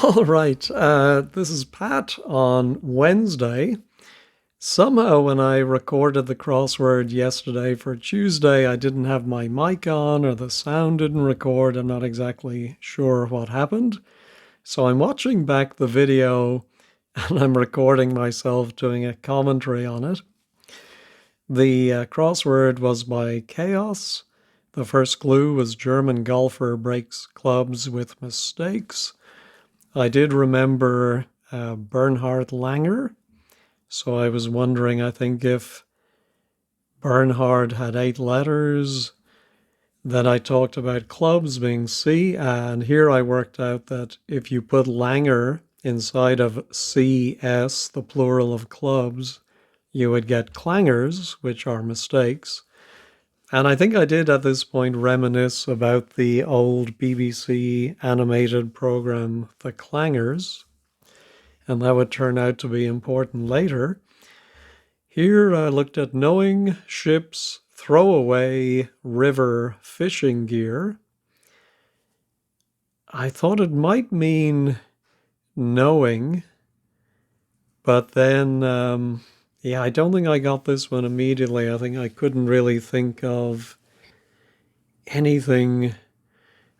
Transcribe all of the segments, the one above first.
All right, this is Pat on Wednesday. Somehow, when I recorded the crossword yesterday for Tuesday, I didn't have my mic on or the sound didn't record. I'm not exactly sure what happened. So I'm watching back the video and I'm recording myself doing a commentary on it. The crossword was by Chaos. The first clue was German golfer breaks clubs with mistakes. I did remember Bernhard Langer, so I was wondering, I think if Bernhard had 8 letters, then I talked about clubs being C, and here I worked out that if you put Langer inside of CS, the plural of clubs, you would get clangers, which are mistakes. And I think I did at this point reminisce about the old BBC animated program, The Clangers, and that would turn out to be important later. Here I looked at knowing ships, throwaway river fishing gear. I thought it might mean knowing, but then, I don't think I got this one immediately. I think I couldn't really think of anything.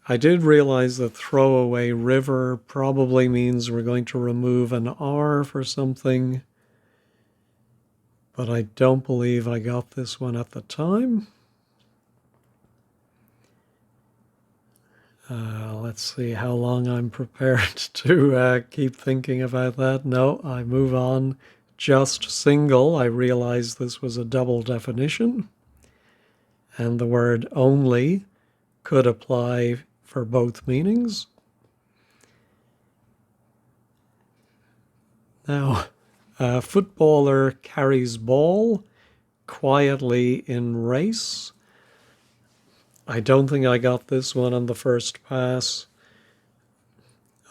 I did realize that throwaway river probably means we're going to remove an R for something, but I don't believe I got this one at the time. Let's see how long I'm prepared to keep thinking about that. No, I move on. Just single. I realized this was a double definition, and the word only could apply for both meanings. Now, a footballer carries ball quietly in race. I don't think I got this one on the first pass.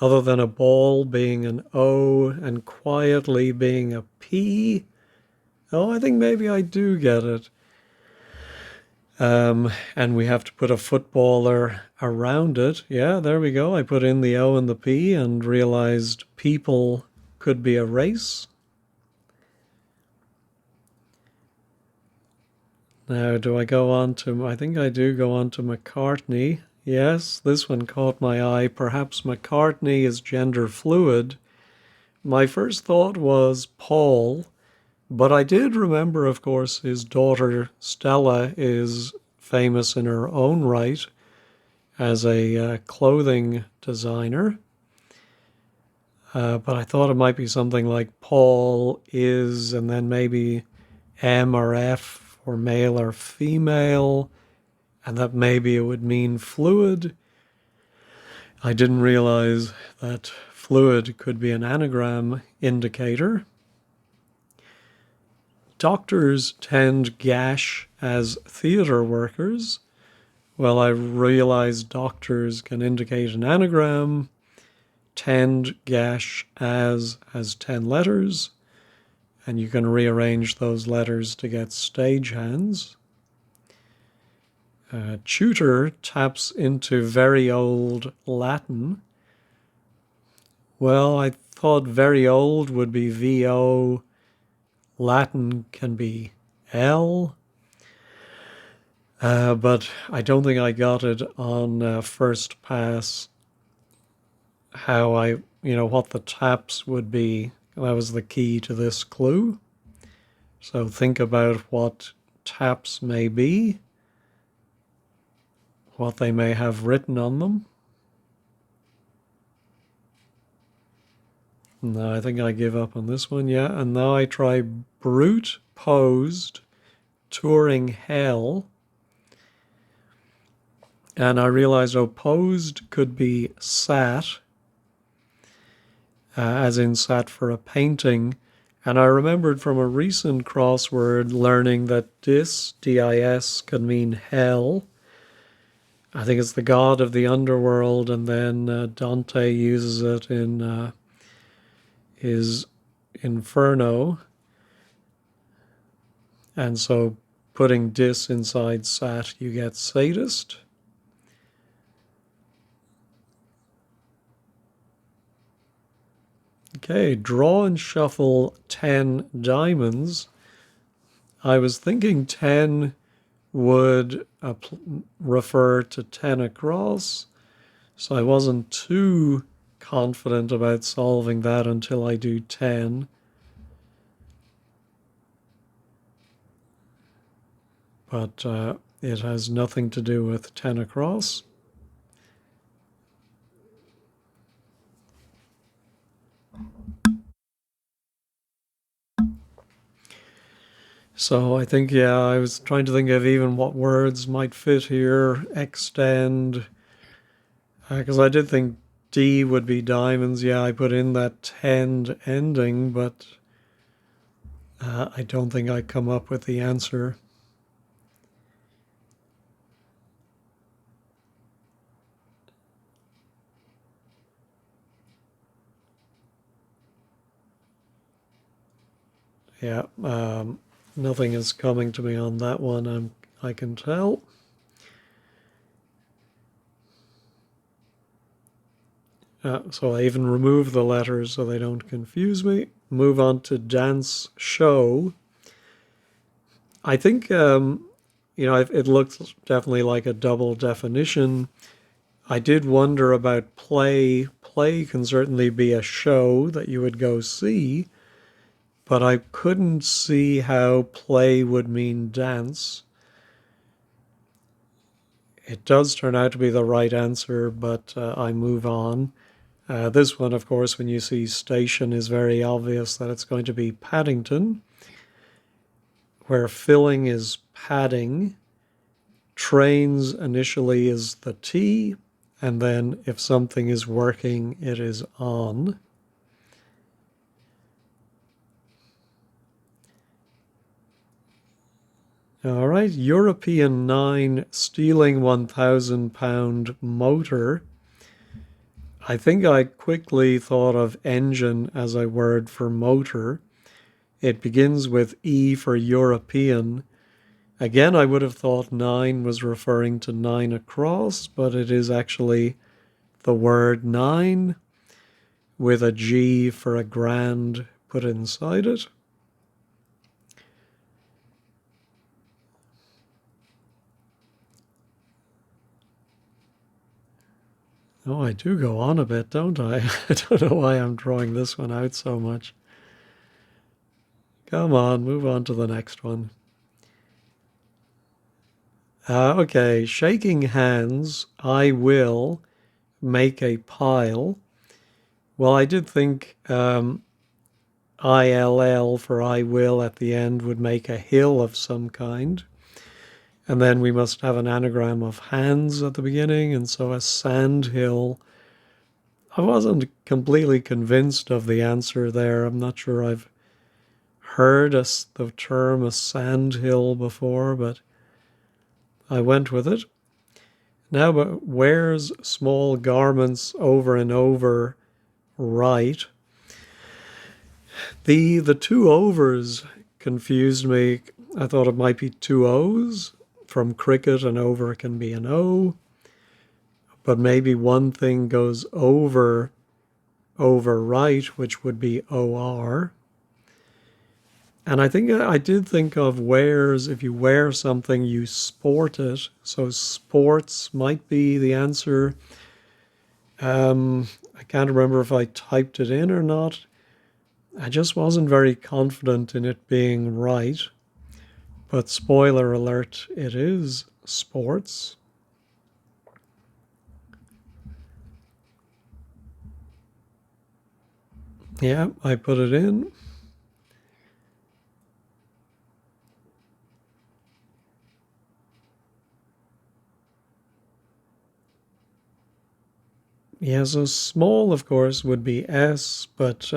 Other than a ball being an O and quietly being a P. Oh, I think maybe I do get it. And we have to put a footballer around it. Yeah, there we go. I put in the O and the P and realized people could be a race. Now, do I go on to, I think I do go on to McCartney. Yes, this one caught my eye. Perhaps McCartney is gender fluid. My first thought was Paul, but I did remember, of course, his daughter Stella is famous in her own right as a clothing designer. But I thought it might be something like Paul is, and then maybe M or F for male or female, and that maybe it would mean fluid. I didn't realize that fluid could be an anagram indicator. Doctors tend gash as theater workers. Well, I realized doctors can indicate an anagram. Tend gash as has 10 letters, and you can rearrange those letters to get stagehands. Tutor taps into very old Latin. Well, I thought very old would be VO. Latin can be L. But I don't think I got it on first pass how what the taps would be. That was the key to this clue. So think about what taps may be, what they may have written on them. No, I think I give up on this one, yeah. And now I try brute, posed, touring hell. And I realized posed could be sat, as in sat for a painting. And I remembered from a recent crossword learning that dis, can mean hell. I think it's the god of the underworld, and then Dante uses it in his Inferno. And so putting dis inside sat, you get sadist. Okay, draw and shuffle 10 diamonds. I was thinking 10 would refer to 10 across, so I wasn't too confident about solving that until I do 10. But it has nothing to do with 10 across. So I think, yeah, I was trying to think of even what words might fit here. Extend, because I did think D would be diamonds. Yeah, I put in that tend ending, but I don't think I come up with the answer. Yeah, nothing is coming to me on that one. I can tell. So I even remove the letters so they don't confuse me. Move on to dance show. I think, it looks definitely like a double definition. I did wonder about play. Play can certainly be a show that you would go see, but I couldn't see how play would mean dance. It does turn out to be the right answer, but I move on. This one, of course, when you see station, is very obvious that it's going to be Paddington, where filling is padding. Trains initially is the T, and then if something is working, it is on. All right, European 9 stealing £1,000 motor. I think I quickly thought of engine as a word for motor. It begins with E for European. Again, I would have thought 9 was referring to 9 across, but it is actually the word nine with a G for a grand put inside it. Oh, I do go on a bit, don't I? I don't know why I'm drawing this one out so much. Come on, move on to the next one. Okay, shaking hands, I will make a pile. Well, I did think ILL for I will at the end would make a hill of some kind. And then we must have an anagram of hands at the beginning, and so a sand hill. I wasn't completely convinced of the answer there. I'm not sure I've heard the term a sand hill before, but I went with it. Now, but wears small garments over and over, right? The two overs confused me. I thought it might be two O's. From cricket, an over can be an O, but maybe one thing goes over right, which would be OR. And I think I did think of wears. If you wear something, you sport it. So sports might be the answer. I can't remember if I typed it in or not. I just wasn't very confident in it being right. But spoiler alert, it is sports. Yeah, I put it in. Yeah, so small, of course, would be S, but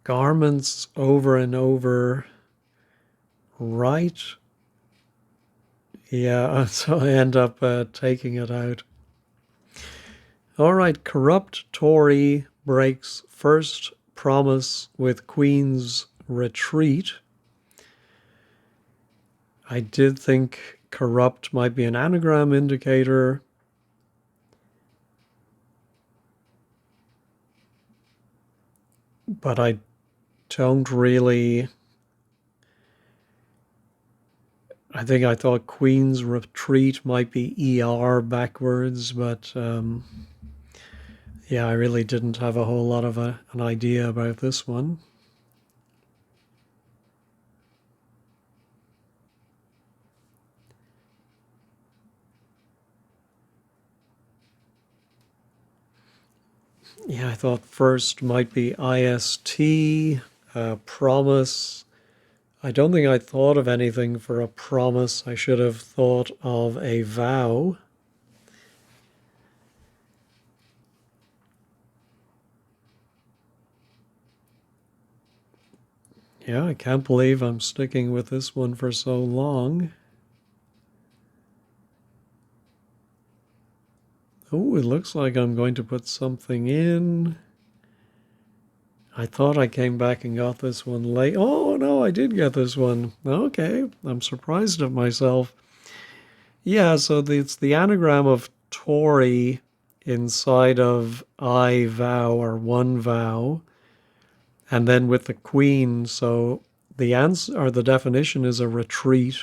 garments over and over, right? Yeah, so I end up taking it out. All right, corrupt Tory breaks first promise with Queen's retreat. I did think corrupt might be an anagram indicator. but I don't really. I think I thought Queen's Retreat might be ER backwards, but yeah, I really didn't have a whole lot of an idea about this one. Yeah, I thought first might be IST, promise. I don't think I thought of anything for a promise. I should have thought of a vow. Yeah, I can't believe I'm sticking with this one for so long. Oh, it looks like I'm going to put something in. I thought I came back and got this one late. Oh, no, I did get this one. Okay, I'm surprised at myself. Yeah, so it's the anagram of Tory inside of I vow or one vow, and then with the Queen. So the answer or the definition is a retreat.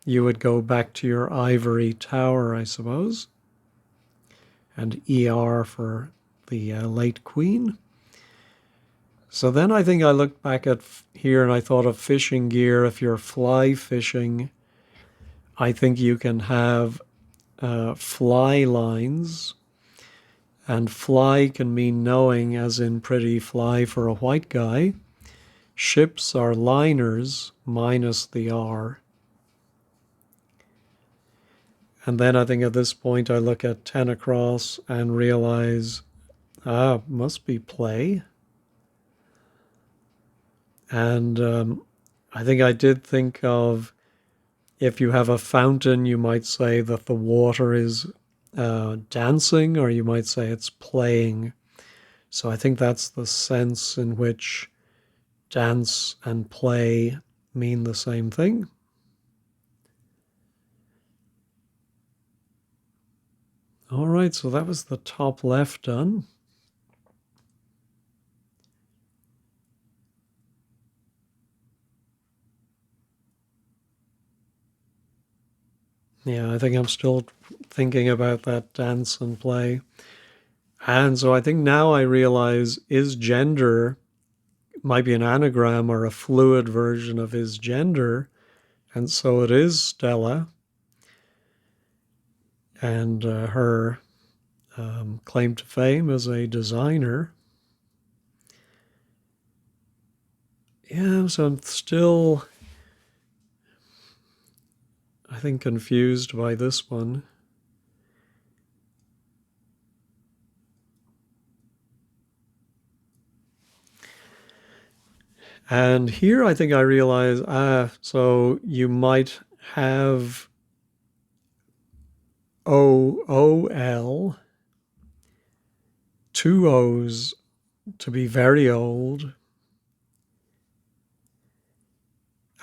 You would go back to your ivory tower, I suppose, and ER for the late Queen. So then I think I looked back at here and I thought of fishing gear. If you're fly fishing, I think you can have fly lines, and fly can mean knowing, as in pretty fly for a white guy. Ships are liners minus the R. And then I think at this point I look at 10 across and realize, must be play. And I think I did think of if you have a fountain, you might say that the water is dancing, or you might say it's playing. So I think that's the sense in which dance and play mean the same thing. All right, so that was the top left done. Yeah, I think I'm still thinking about that dance and play. And so I think now I realize is gender might be an anagram or a fluid version of is gender. And so it is Stella and her claim to fame as a designer. Yeah, so I'm still, I think, confused by this one. And here I think I realize, so you might have OOL, two O's to be very old.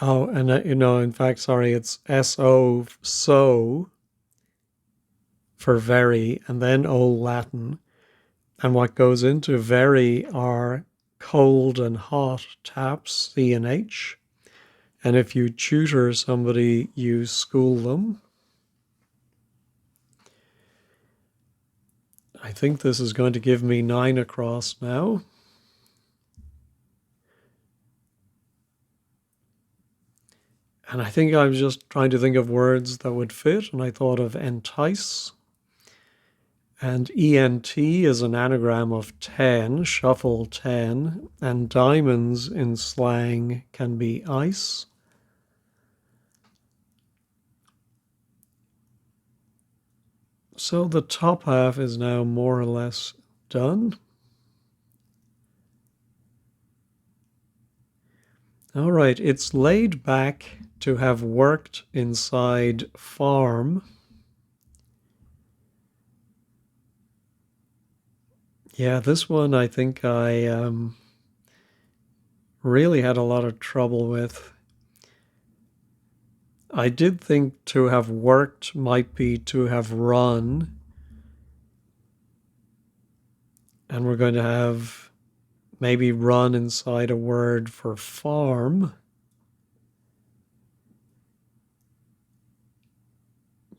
Oh, and in fact, sorry, it's SO, so for very, and then Old Latin. And what goes into very are cold and hot taps, C and H. And if you tutor somebody, you school them. I think this is going to give me 9 across now. And I think I was just trying to think of words that would fit, and I thought of entice. And ENT is an anagram of 10, shuffle 10, and diamonds in slang can be ice. So the top half is now more or less done. All right, it's laid back to have worked inside farm. Yeah, this one I think I really had a lot of trouble with. I did think to have worked might be to have run. And we're going to have maybe run inside a word for farm.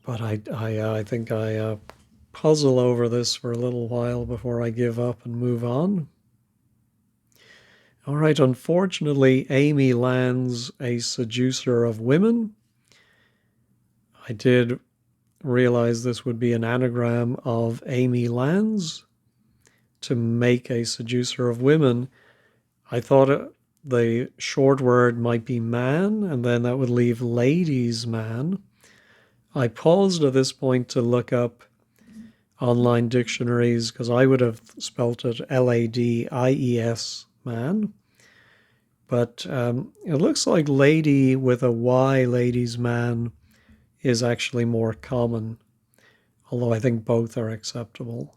But I think I puzzle over this for a little while before I give up and move on. All right, unfortunately, Amy lands a seducer of women. I did realize this would be an anagram of Amy lands to make a seducer of women. I thought the short word might be man, and then that would leave ladies' man. I paused at this point to look up online dictionaries because I would have spelt it Ladies, man. But it looks like lady with a Y, ladies' man, is actually more common, although I think both are acceptable.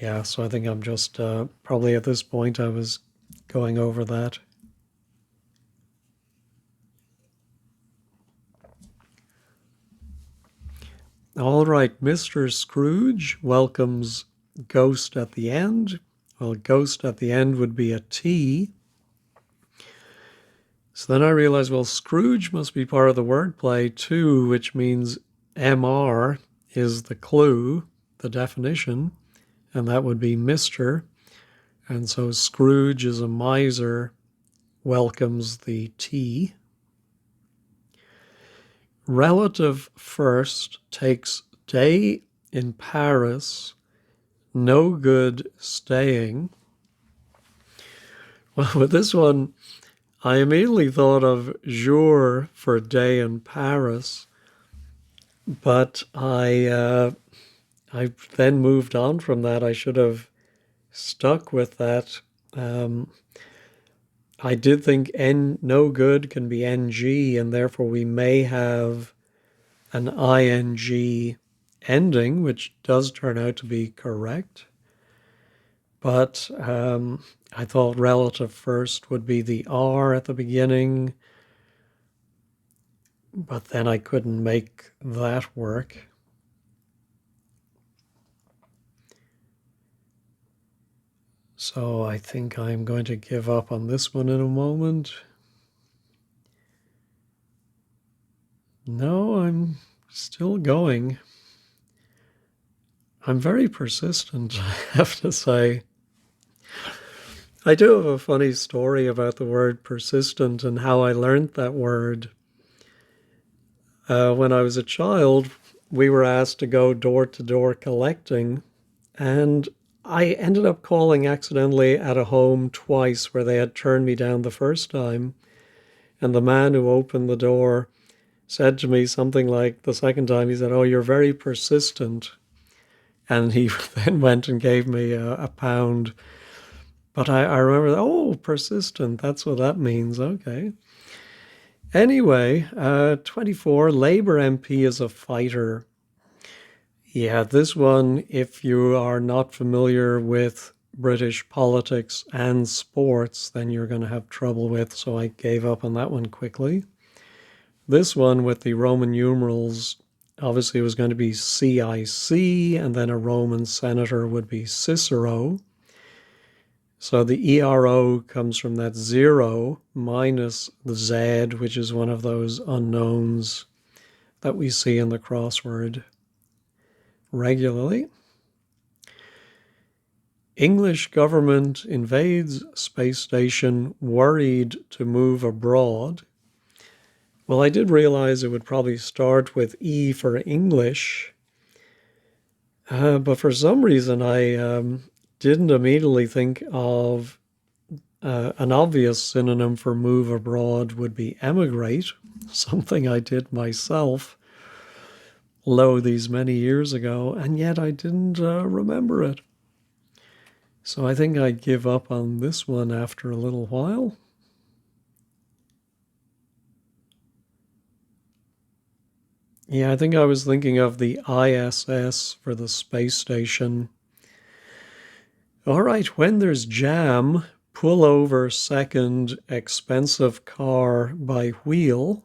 Yeah, so I think I'm just probably at this point I was going over that. All right, Mr. Scrooge welcomes Ghost at the end. Well, Ghost at the end would be a T. So then I realized, well, Scrooge must be part of the wordplay too, which means MR is the clue, the definition, and that would be Mr. And so Scrooge is a miser, welcomes the T. Relative first takes day in Paris, no good staying. Well, with this one, I immediately thought of jour for day in Paris, but I then moved on from that. I should have stuck with that. I did think no good can be NG, and therefore we may have an ING ending, which does turn out to be correct. But I thought relative first would be the R at the beginning, but then I couldn't make that work. So I think I'm going to give up on this one in a moment. No, I'm still going. I'm very persistent, I have to say. I do have a funny story about the word persistent and how I learned that word. When I was a child, we were asked to go door to door collecting, and I ended up calling accidentally at a home twice where they had turned me down the first time. And the man who opened the door said to me something like the second time, he said, "Oh, you're very persistent." And he then went and gave me a pound. But I remember, oh, persistent, that's what that means. Okay. Anyway, 24, Labour MP is a fighter. Yeah, this one, if you are not familiar with British politics and sports, then you're going to have trouble with, so I gave up on that one quickly. This one with the Roman numerals, obviously it was going to be CIC, and then a Roman senator would be Cicero. So the ERO comes from that 0 minus the Z, which is one of those unknowns that we see in the crossword regularly. English government invades space station, worried to move abroad. Well, I did realize it would probably start with E for English, but for some reason I didn't immediately think of an obvious synonym for move abroad would be emigrate, something I did myself these many years ago, and yet I didn't remember it. So I think I'd give up on this one after a little while. Yeah, I think I was thinking of the ISS for the space station. All right, when there's jam, pull over second expensive car by wheel.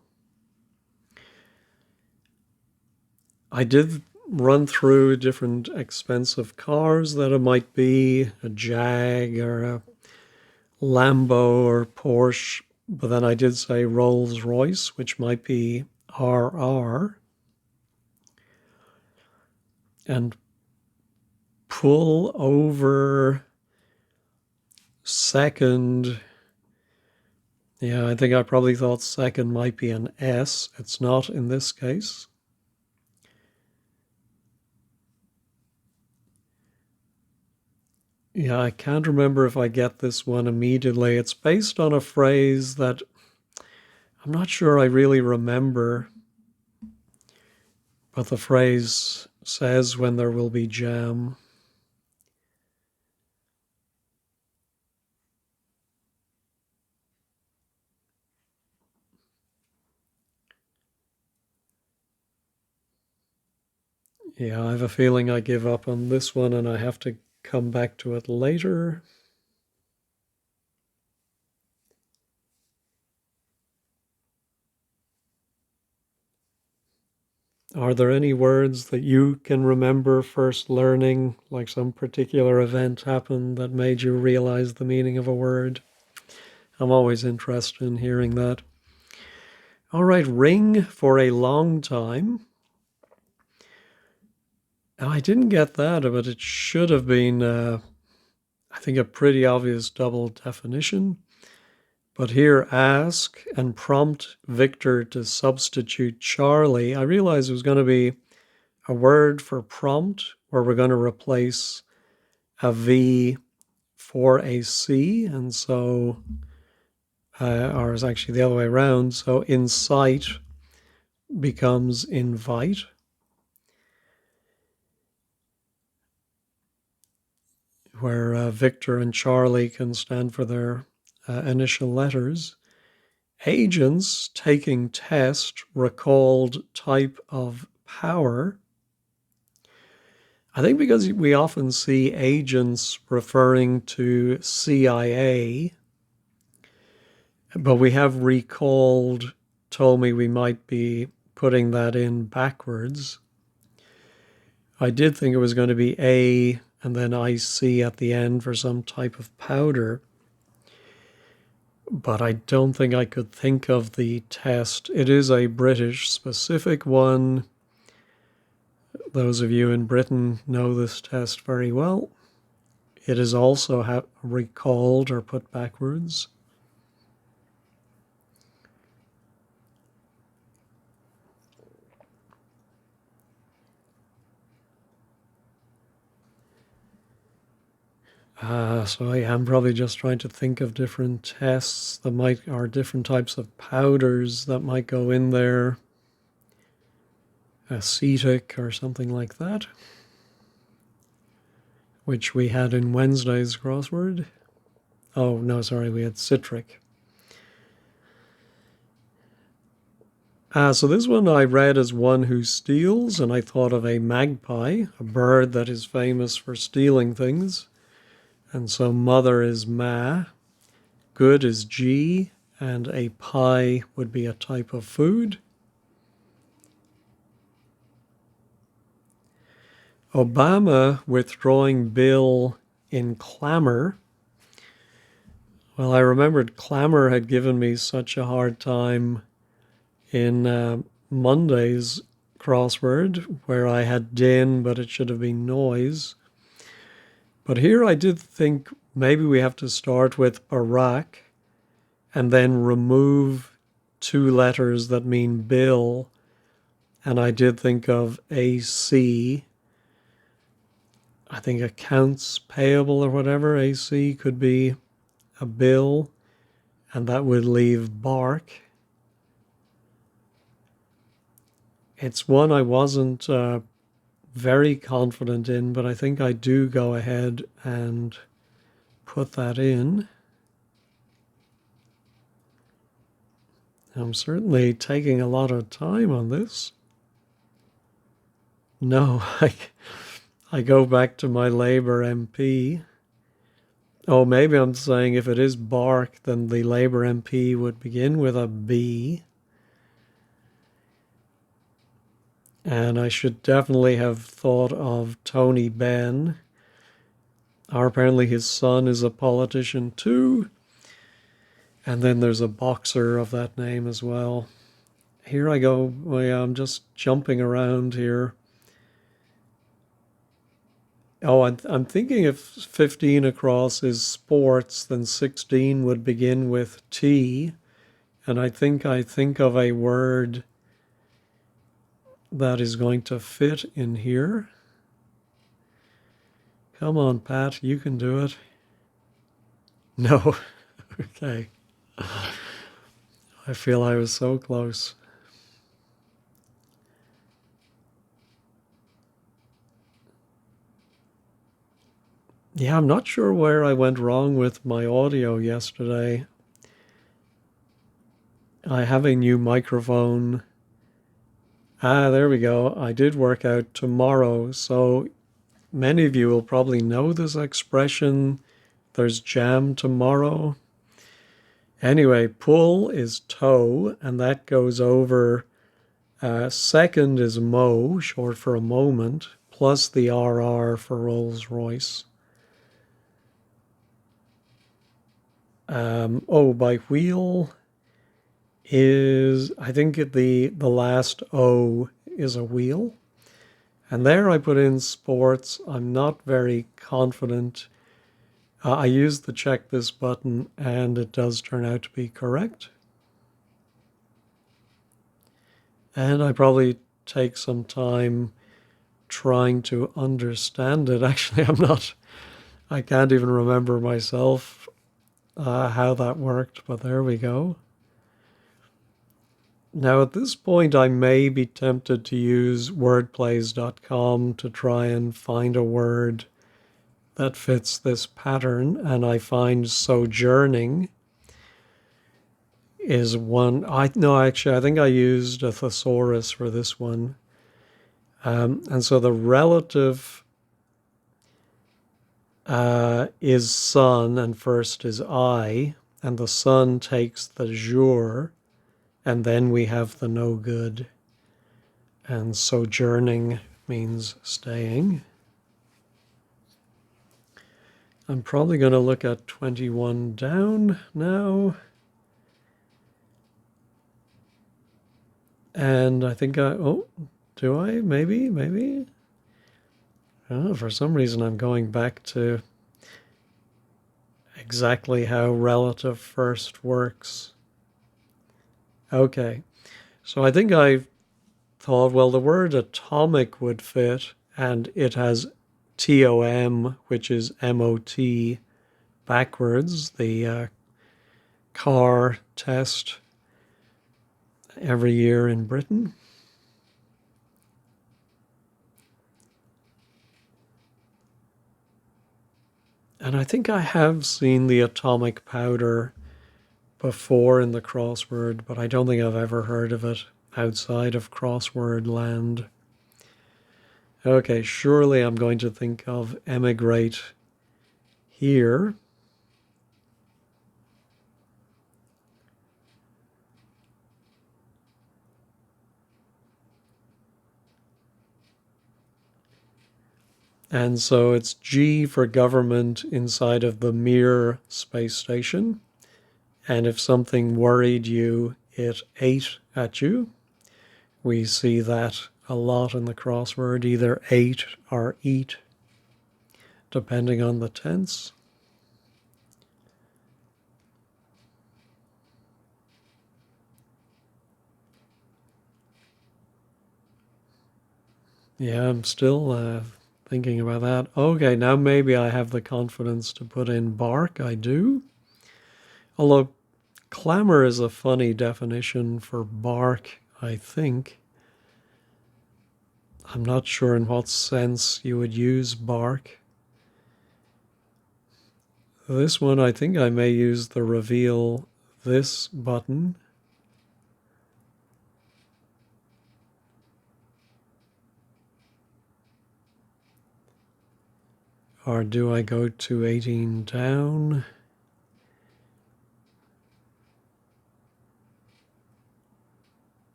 I did run through different expensive cars that it might be, a Jag or a Lambo or Porsche, but then I did say Rolls Royce, which might be RR, and pull over second. Yeah, I think I probably thought second might be an S. It's not in this case. Yeah, I can't remember if I get this one immediately. It's based on a phrase that I'm not sure I really remember, but the phrase says when there will be jam. Yeah, I have a feeling I give up on this one and I have to come back to it later. Are there any words that you can remember first learning, like some particular event happened that made you realize the meaning of a word? I'm always interested in hearing that. All right, ring for a long time. I didn't get that, but it should have been, I think, a pretty obvious double definition. But here, ask and prompt Victor to substitute Charlie. I realized it was going to be a word for prompt where we're going to replace a V for a C. And so, or it's actually the other way around. So incite becomes invite. Where Victor and Charlie can stand for their initial letters. Agents taking test recalled type of power. I think because we often see agents referring to CIA, but we have recalled told me we might be putting that in backwards. I did think it was going to be A and then IC at the end for some type of powder, but I don't think I could think of the test. It is a British specific one. Those of you in Britain know this test very well. It is also recalled or put backwards. So yeah, I'm probably just trying to think of different tests that are different types of powders that might go in there. Acetic or something like that, which we had in Wednesday's crossword. Oh, no, sorry, we had citric. So this one I read as one who steals, and I thought of a magpie, a bird that is famous for stealing things. And so mother is ma, good is G, and a pie would be a type of food. Obama withdrawing bill in clamor. Well, I remembered clamor had given me such a hard time in Monday's crossword, where I had din, but it should have been noise. But here I did think maybe we have to start with Barack and then remove two letters that mean bill. And I did think of AC. I think accounts payable or whatever, AC could be a bill, and that would leave bark. It's one I wasn't very confident in, but I think I do go ahead and put that in. I'm certainly taking a lot of time on this. No, I go back to my Labour MP. Oh, maybe I'm saying if it is bark, then the Labour MP would begin with a B. And I should definitely have thought of Tony Benn. Or apparently his son is a politician too. And then there's a boxer of that name as well. Here I go. Oh, yeah, I'm just jumping around here. Oh, I'm thinking if 15 across is sports, then 16 would begin with T. And I think of a word that is going to fit in here. Come on, Pat, you can do it. No. Okay. I feel I was so close. Yeah, I'm not sure where I went wrong with my audio yesterday. I have a new microphone. Ah, there we go. I did work out tomorrow. So many of you will probably know this expression. There's jam tomorrow. Anyway, pull is toe, and that goes over. Second is mo, short for a moment, plus the RR for Rolls Royce. By wheel is, I think the last O is a wheel. And there I put in sports. I'm not very confident. I used the check this button and it does turn out to be correct. And I probably take some time trying to understand it. Actually, I can't even remember myself how that worked, but there we go. Now, at this point, I may be tempted to use wordplays.com to try and find a word that fits this pattern, and I find sojourning is one. I think I used a thesaurus for this one. And so the relative is son, and first is I, and the son takes the jour, and then we have the no good. And sojourning means staying. I'm probably going to look at 21 down now. And I think do I? Maybe. Oh, for some reason, I'm going back to exactly how relative first works. Okay, so I think I thought, well, the word atomic would fit, and it has TOM, which is MOT backwards, the car test every year in Britain. And I think I have seen the atomic powder before in the crossword, but I don't think I've ever heard of it outside of crossword land. Okay, surely I'm going to think of emigrate here. And so it's G for government inside of the Mir space station. And if something worried you, it ate at you. We see that a lot in the crossword, either ate or eat, depending on the tense. Yeah, I'm still thinking about that. Okay, now maybe I have the confidence to put in bark. I do. Although clamor is a funny definition for bark, I think. I'm not sure in what sense you would use bark. This one, I think I may use the reveal this button. Or do I go to 18 down?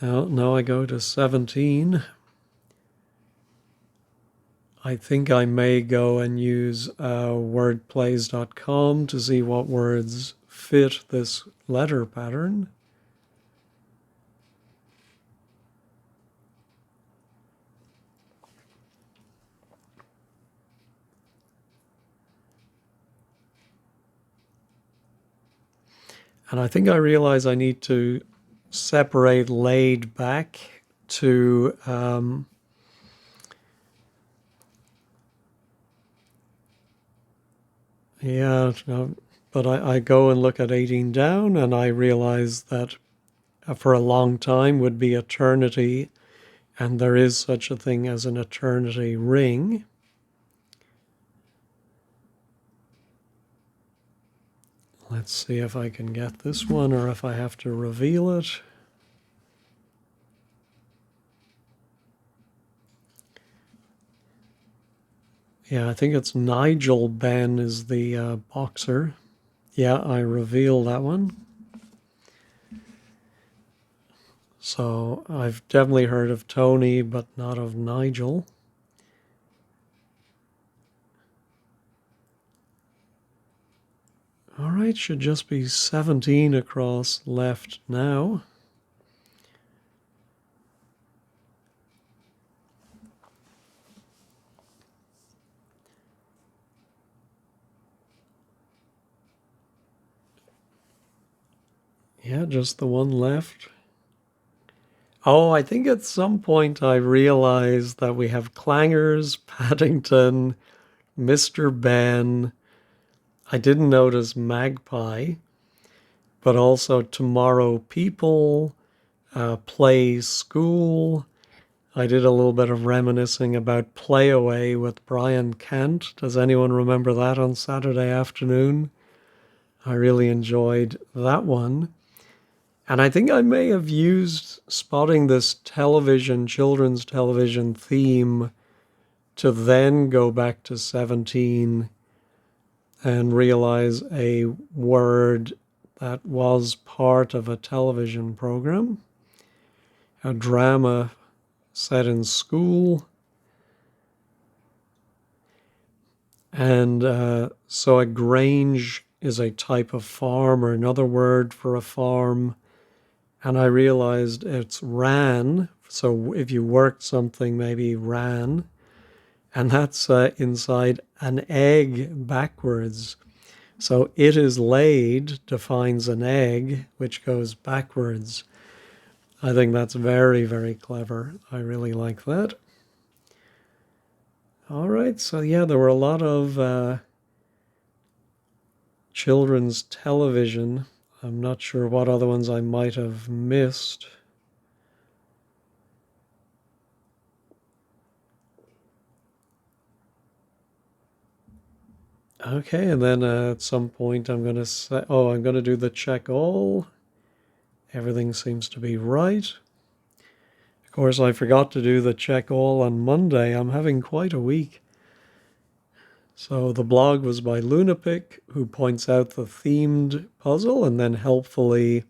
Now I go to 17. I think I may go and use wordplays.com to see what words fit this letter pattern. And I think I realize I need to separate laid back to yeah, no, but I go and look at 18 down and I realize that for a long time would be eternity, and there is such a thing as an eternity ring. Let's see if I can get this one or if I have to reveal it. Yeah, I think it's Nigel Benn is the boxer. Yeah, I reveal that one. So I've definitely heard of Tony, but not of Nigel. All right, should just be 17 across left now. Yeah, just the one left. Oh, I think at some point I realized that we have Clangers, Paddington, Mr. Ben. I didn't notice Magpie, but also Tomorrow People, Play School. I did a little bit of reminiscing about Play Away with Brian Kent. Does anyone remember that on Saturday afternoon? I really enjoyed that one. And I think I may have used spotting this children's television theme to then go back to 17 and realize a word that was part of a television program, a drama set in school. And so a grange is a type of farm or another word for a farm. And I realized it's ran. So if you worked something, maybe ran. And that's inside an egg backwards. So it is laid defines an egg, which goes backwards. I think that's very, very clever. I really like that. All right, so yeah, there were a lot of children's television. I'm not sure what other ones I might have missed. Okay, and then at some point I'm going to say, oh, I'm going to do the check all. Everything seems to be right. Of course, I forgot to do the check all on Monday. I'm having quite a week. So the blog was by Lunapic, who points out the themed puzzle and then helpfully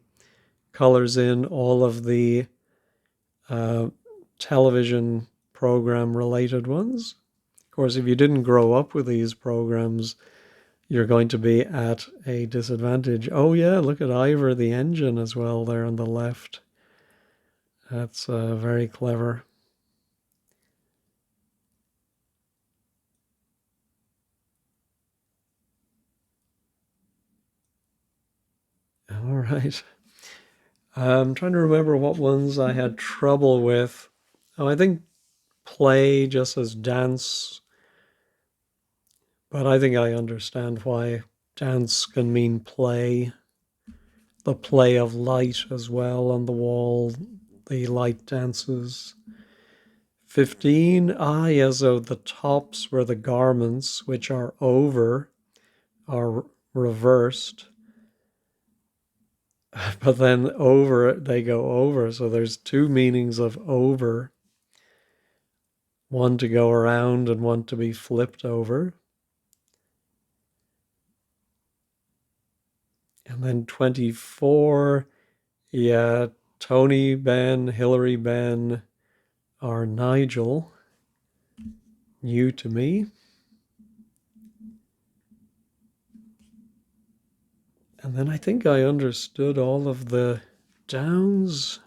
colors in all of the television program related ones. Of course, if you didn't grow up with these programs, you're going to be at a disadvantage. Oh yeah, look at Ivor the engine as well there on the left. That's very clever. All right. I'm trying to remember what ones I had trouble with. Oh, I think play just as dance, but I think I understand why dance can mean play. The play of light as well on the wall, the light dances. 15, yes, so the tops were the garments, which are over, are reversed. But then over, they go over. So there's two meanings of over, one to go around and one to be flipped over. And then 24, yeah, Tony, Ben, Hillary, Ben, or Nigel, new to me. And then I think I understood all of the downs.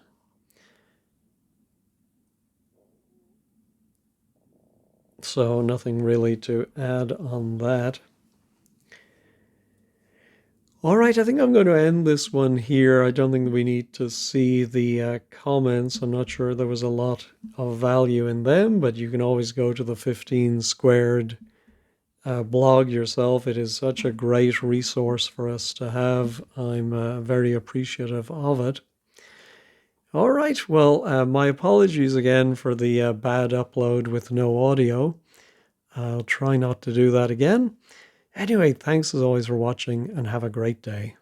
So nothing really to add on that. All right, I think I'm going to end this one here. I don't think we need to see the comments. I'm not sure there was a lot of value in them, but you can always go to the 15 Squared blog yourself. It is such a great resource for us to have. I'm very appreciative of it. All right, well, my apologies again for the bad upload with no audio. I'll try not to do that again. Anyway, thanks as always for watching and have a great day.